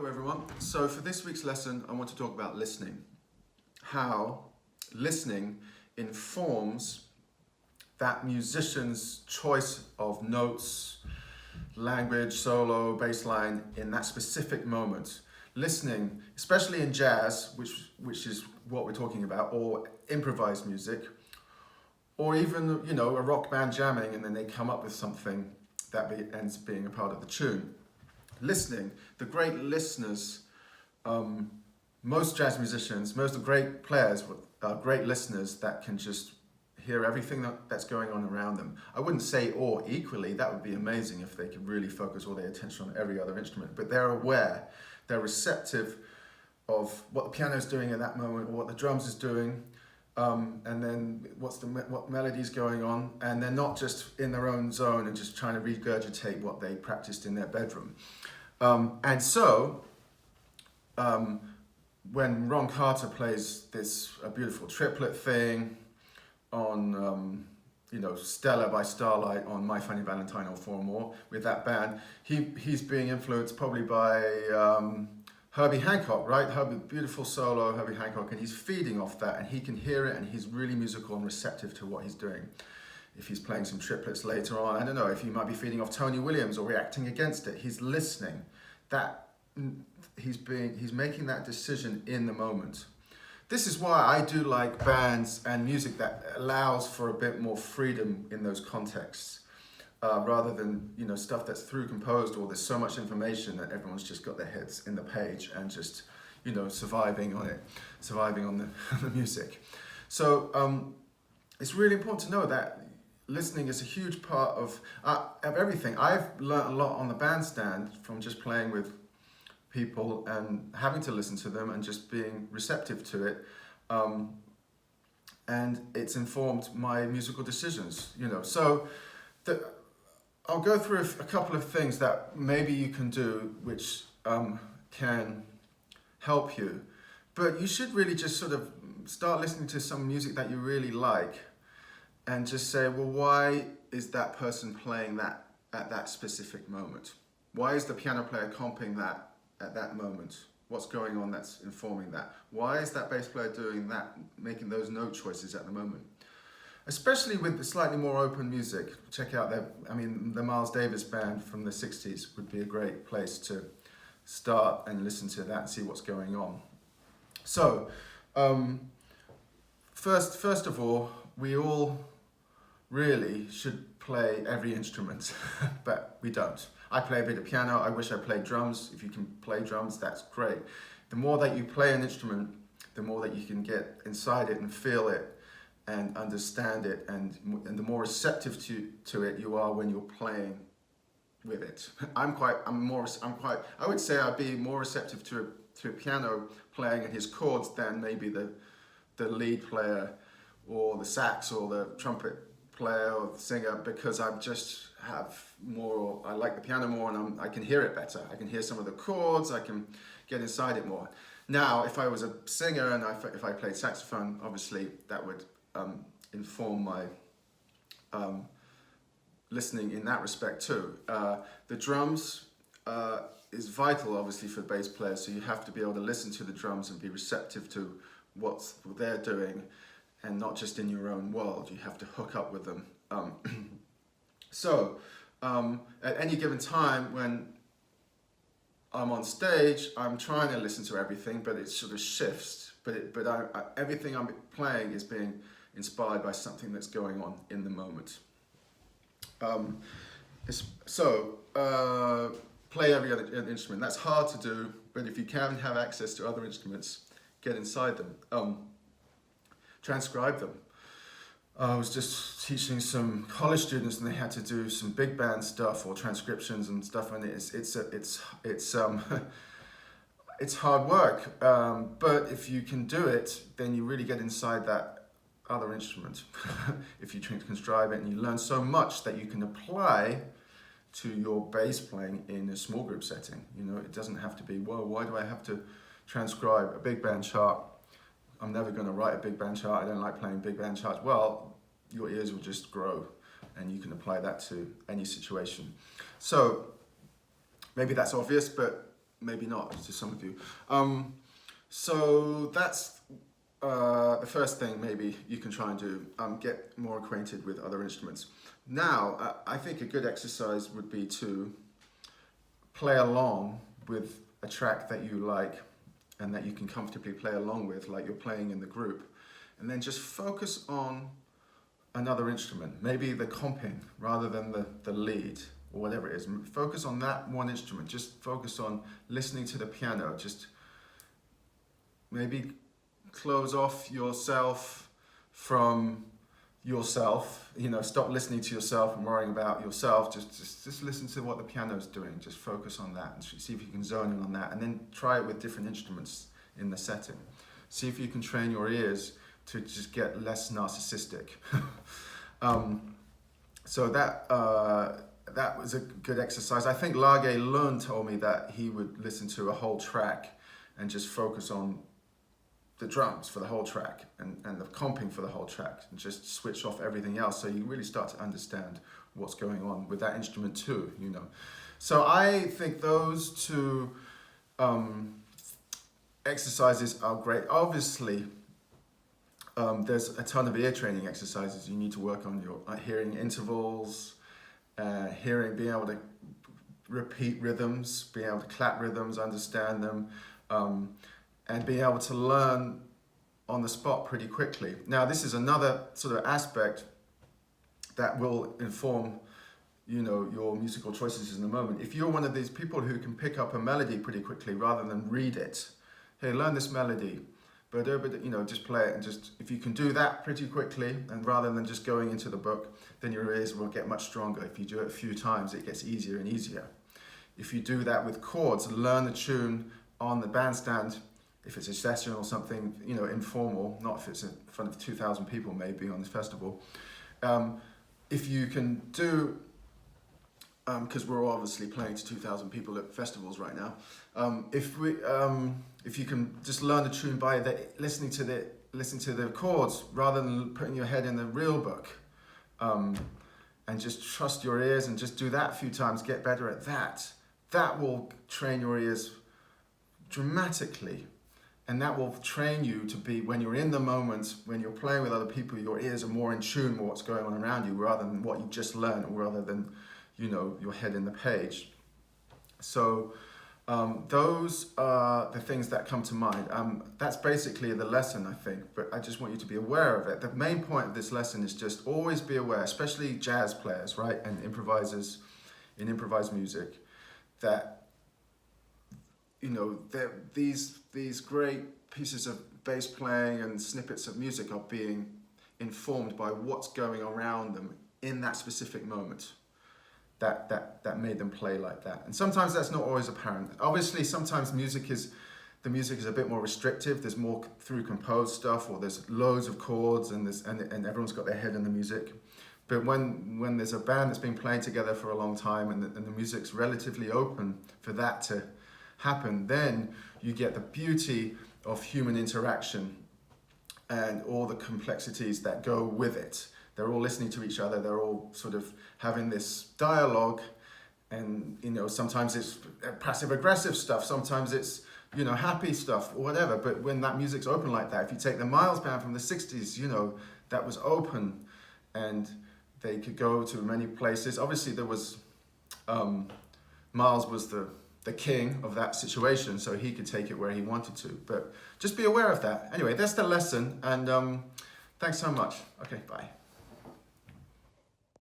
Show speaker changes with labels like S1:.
S1: Hello everyone. So for this week's lesson, I want to talk about listening. How listening informs that musician's choice of notes, language, solo, bass line in that specific moment. Listening, especially in jazz, which is what we're talking about, or improvised music, or even a rock band jamming and then they come up with something that ends up being a part of the tune. Listening, the great listeners, most jazz musicians, most of the great players are great listeners that can just hear everything that's going on around them. I wouldn't say or equally, that would be amazing if they could really focus all their attention on every other instrument, but they're aware, they're receptive of what the piano's doing at that moment, or what the drums is doing, and then what melody's going on, and they're not just in their own zone and just trying to regurgitate what they practiced in their bedroom. And so, when Ron Carter plays this beautiful triplet thing on, Stella by Starlight on My Funny Valentine or Four More with that band, he's being influenced probably by Herbie Hancock, right? Beautiful solo, Herbie Hancock, and he's feeding off that, and he can hear it, and he's really musical and receptive to what he's doing. If he's playing some triplets later on, I don't know, if he might be feeding off Tony Williams or reacting against it, he's listening. That he's making that decision in the moment. This is why I do like bands and music that allows for a bit more freedom in those contexts. Rather than stuff that's through composed, or there's so much information that everyone's just got their heads in the page and just surviving on the music. So it's really important to know that listening is a huge part of everything. I've learnt a lot on the bandstand from just playing with people and having to listen to them and just being receptive to it, and it's informed my musical decisions. So I'll go through a couple of things that maybe you can do which can help you. But you should really just sort of start listening to some music that you really like and just say, well, why is that person playing that at that specific moment? Why is the piano player comping that at that moment? What's going on that's informing that? Why is that bass player doing that, making those note choices at the moment? Especially with the slightly more open music. Check out the Miles Davis band from the 60s would be a great place to start and listen to that and see what's going on. So, first of all, we all really should play every instrument, but we don't. I play a bit of piano, I wish I played drums. If you can play drums, that's great. The more that you play an instrument, the more that you can get inside it and feel it and understand it, and the more receptive to it you are when you're playing with it. I would say I'd be more receptive to a piano playing and his chords than maybe the lead player or the sax or the trumpet player or the singer, because I like the piano more, and I can hear it better. I can hear some of the chords, I can get inside it more. Now, if I was a singer and if I played saxophone, obviously that would inform my listening in that respect too. The drums is vital, obviously, for bass players, so you have to be able to listen to the drums and be receptive to what they're doing, and not just in your own world. You have to hook up with them. So at any given time when I'm on stage, I'm trying to listen to everything, but it sort of shifts. But everything I'm playing is being inspired by something that's going on in the moment. Play every other instrument. That's hard to do, but if you can have access to other instruments, get inside them. Transcribe them. I was just teaching some college students, and they had to do some big band stuff or transcriptions and stuff, and it's hard work. But if you can do it, then you really get inside that other instrument. If you transcribe it, and you learn so much that you can apply to your bass playing in a small group setting. It doesn't have to be, whoa, why do I have to transcribe a big band chart? I'm never going to write a big band chart. I don't like playing big band charts. Well, your ears will just grow, and you can apply that to any situation. So maybe that's obvious, but maybe not to some of you. So that's the first thing maybe you can try and do, get more acquainted with other instruments. Now, I think a good exercise would be to play along with a track that you like and that you can comfortably play along with, like you're playing in the group, and then just focus on another instrument, maybe the comping rather than the lead or whatever it is. Focus on that one instrument, just focus on listening to the piano, just maybe close off yourself from yourself, stop listening to yourself and worrying about yourself, just listen to what the piano's doing, just focus on that and see if you can zone in on that, and then try it with different instruments in the setting. See if you can train your ears to just get less narcissistic. So that was a good exercise. I think Lage Lund told me that he would listen to a whole track and just focus on the drums for the whole track and the comping for the whole track, and just switch off everything else, so you really start to understand what's going on with that instrument too, So I think those two exercises are great. Obviously, there's a ton of ear training exercises. You need to work on your hearing intervals, being able to repeat rhythms, being able to clap rhythms, understand them, and being able to learn on the spot pretty quickly. Now, this is another sort of aspect that will inform, your musical choices in the moment. If you're one of these people who can pick up a melody pretty quickly rather than read it, hey, learn this melody, but just play it, and just, if you can do that pretty quickly, and rather than just going into the book, then your ears will get much stronger. If you do it a few times, it gets easier and easier. If you do that with chords, learn the tune on the bandstand, if it's a session or something, informal, not if it's in front of 2,000 people maybe on this festival. If you can do, because we're obviously playing to 2,000 people at festivals right now, if you can just learn the tune by listening to the chords rather than putting your head in the real book, and just trust your ears and just do that a few times, get better at that. That will train your ears dramatically. And that will train you to be, when you're in the moment, when you're playing with other people, your ears are more in tune with what's going on around you, rather than what you just learned, or rather than, your head in the page. So those are the things that come to mind. That's basically the lesson, I think, but I just want you to be aware of it. The main point of this lesson is just always be aware, especially jazz players, right, and improvisers in improvised music, that these great pieces of bass playing and snippets of music are being informed by what's going around them in that specific moment that made them play like that. And sometimes that's not always apparent. Obviously, sometimes the music is a bit more restrictive. There's more through composed stuff, or there's loads of chords, and everyone's got their head in the music. But when there's a band that's been playing together for a long time, and the music's relatively open for that to happen, then you get the beauty of human interaction and all the complexities that go with it. They're all listening to each other, they're all sort of having this dialogue, and sometimes it's passive aggressive stuff, sometimes it's happy stuff or whatever. But when that music's open like that, if you take the Miles band from the 60s, that was open and they could go to many places. Obviously there was Miles was the king of that situation, so he could take it where he wanted to. But just be aware of that. Anyway, that's the lesson, and thanks so much. Okay, bye.